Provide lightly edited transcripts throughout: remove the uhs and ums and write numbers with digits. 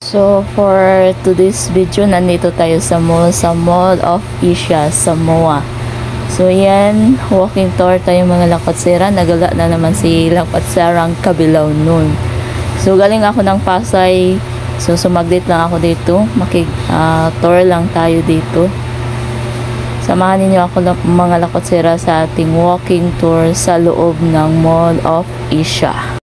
So for today's video, nandito tayo sa Mall of Asia, Samoa. So yan, walking tour tayo mga lakotsera. Nagala na naman si lakotserang Kabilaw nun. So galing ako ng Pasay. So sumaglit lang ako dito. Tour lang tayo dito. Samahan ninyo ako mga lakotsera sa ating walking tour sa loob ng Mall of Asia.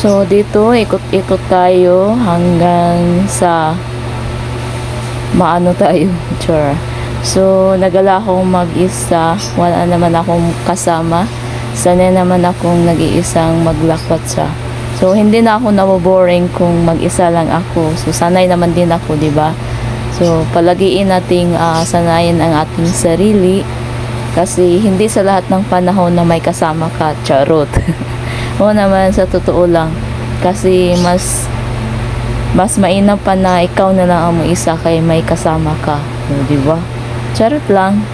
So dito ikot-ikot tayo hanggang sa maano tayo, sure. So nagala akong mag-isa, wala naman akong kasama. Sanay naman akong nag-iisang maglakot sa. So hindi na ako naboboring kung mag-isa lang ako. So sanay naman din ako, 'di ba? So palagiin nating sanayin ang ating sarili kasi hindi sa lahat ng panahon na may kasama ka, charot. Oo naman, sa totoo lang. Kasi mas mainam pa na ikaw na lang ang isa kay may kasama ka. Di ba? Charot lang.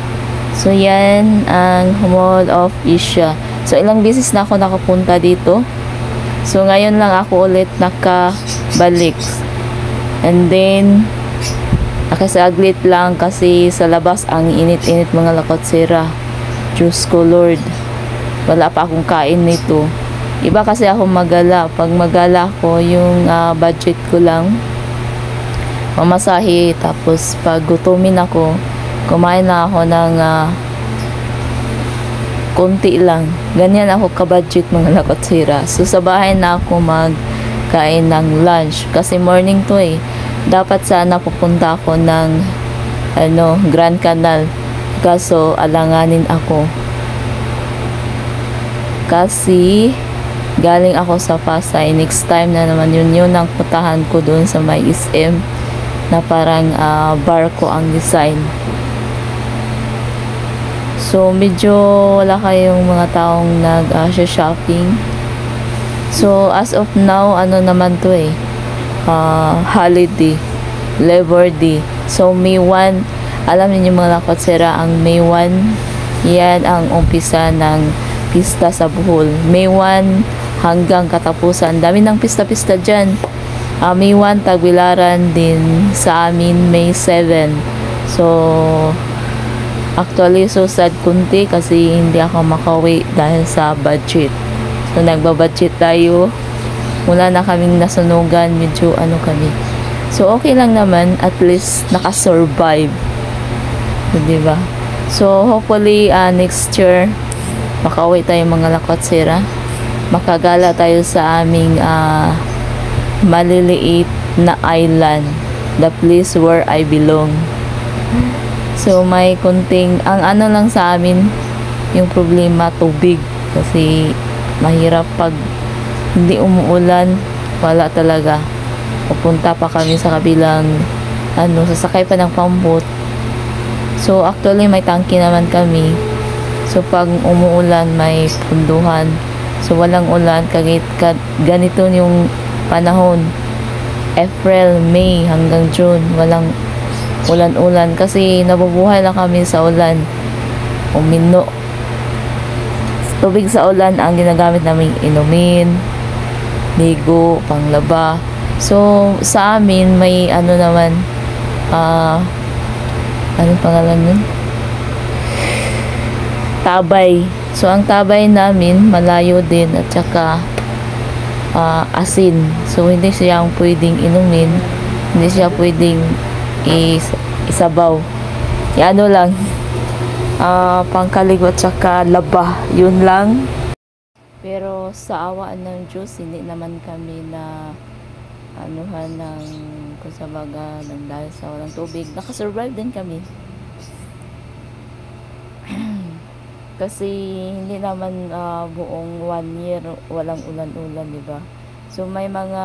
So yan ang Mall of Asia. So ilang beses na ako nakapunta dito. So ngayon lang ako ulit nakabalik. And then nakasaglit lang kasi sa labas ang init-init mga lakotsera. Diyos ko Lord. Wala pa akong kain nito. Iba kasi ako magala. Pag magala ko, yung budget ko lang mamasahe. Tapos pag gutumin ako, kumain na ako ng konti lang. Ganyan ako ka-budget mga lakotsira. So sa bahay na ako magkain ng lunch. Kasi morning to eh. Dapat sana pupunta ako ng Grand Canal. Kaso alanganin ako. Kasi galing ako sa Pasay. Next time na naman yun ang putahan ko doon sa may SM na parang barko ang design. So, medyo wala kayong mga taong nag-shopping. So, as of now, ano naman to eh, holiday, Labor Day. So, May 1, alam niyo mga lakotsera, ang May 1, yan ang umpisa ng pista sa Bohol. May 1 hanggang katapusan. Dami ng pista-pista dyan. May 1, Tagbilaran din sa amin, May 7. So, actually, so sad kunti kasi hindi ako makauwi dahil sa budget. So, nagbabudget tayo. Wala na kaming nasunugan. Medyo kami. So, okay lang naman. At least, nakasurvive. So, diba? So, hopefully, next year, makauwi tayo mga lakotsera. Makagala tayo sa aming maliliit na island. The place where I belong. So, may kunting, ang lang sa amin, yung problema, tubig. Kasi, mahirap pag hindi umuulan, wala talaga. Pupunta pa kami sa kabilang, sasakay pa ng pambot. So, actually, may tangke naman kami. So, pag umuulan, may punduhan. So, walang ulan, ganito yung panahon. April, May, hanggang June, walang ulan-ulan kasi nabubuhay lang kami sa ulan. Umino. Tubig sa ulan ang ginagamit namin inumin, ligo, panglaba. So, sa amin may naman anong pangalan nun? Tabay. So, ang tabay namin malayo din at saka asin. So, hindi siya pwedeng inumin. Hindi siya pwedeng isabaw. Lang. Pangkaligo at saka laba. Yun lang. Pero sa awaan ng Diyos, hindi naman kami na ng kusabaga ng dahil sa walang tubig. Nakasurvive din kami. Kasi hindi naman buong 1 year walang ulan-ulan, diba? So may mga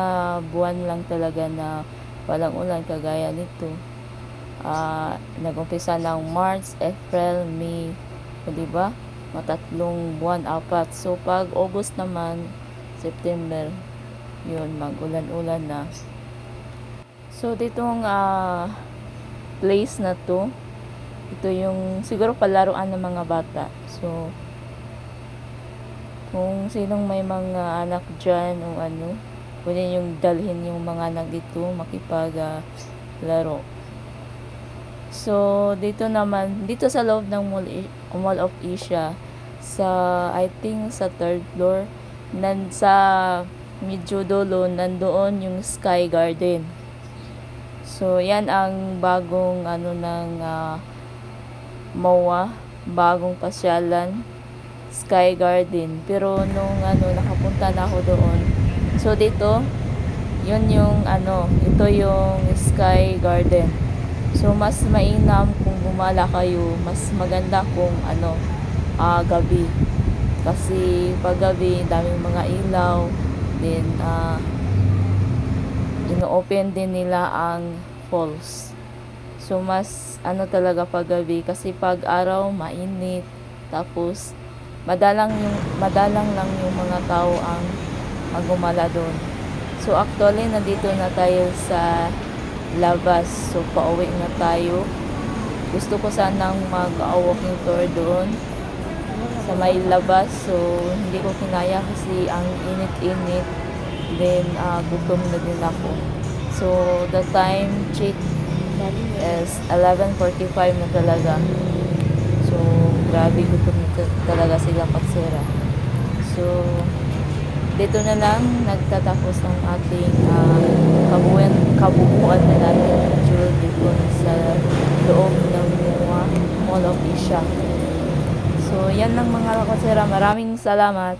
buwan lang talaga na walang ulan kagaya nito. Nag-umpisa ng March, April, May, diba? Matatlong buwan, 4. So pag August naman, September, yun, mag-ulan-ulan na. So ditong place na to, ito yung siguro palaruan ng mga bata. So kung sinong may mga anak dyan o pwede yung dalhin yung mga anak dito makipag laro. So dito naman, dito sa loob ng Mall of Asia, sa I think sa 3rd floor, sa medyo dulo, nandoon yung Sky Garden. So yan ang bagong ng MOA, bagong pasyalan, Sky Garden. Pero nung nakapunta na ako doon, so dito yun yung ito yung Sky Garden. So mas mainam kung gumala kayo, mas maganda kung gabi. Kasi pag gabi, daming mga ilaw, then ino-open din nila ang falls. So mas talaga pag gabi, kasi pag araw mainit, tapos madalang lang yung mga tao ang magumala doon. So actually nandito na tayo sa labas. So pauwi na tayo. Gusto ko sanang mag-walking tour doon sa may labas. So, hindi ko kinaya kasi ang init-init. Then, gutom na din ako. So, the time check is 11:45 na talaga. So, grabe gutom na talaga sila Katsura. So, dito na lang nagtatapos ang ating kabuuan na natin picture dito sa loob ng Mall of Asia. So, yan lang mga Katsura. Maraming salamat.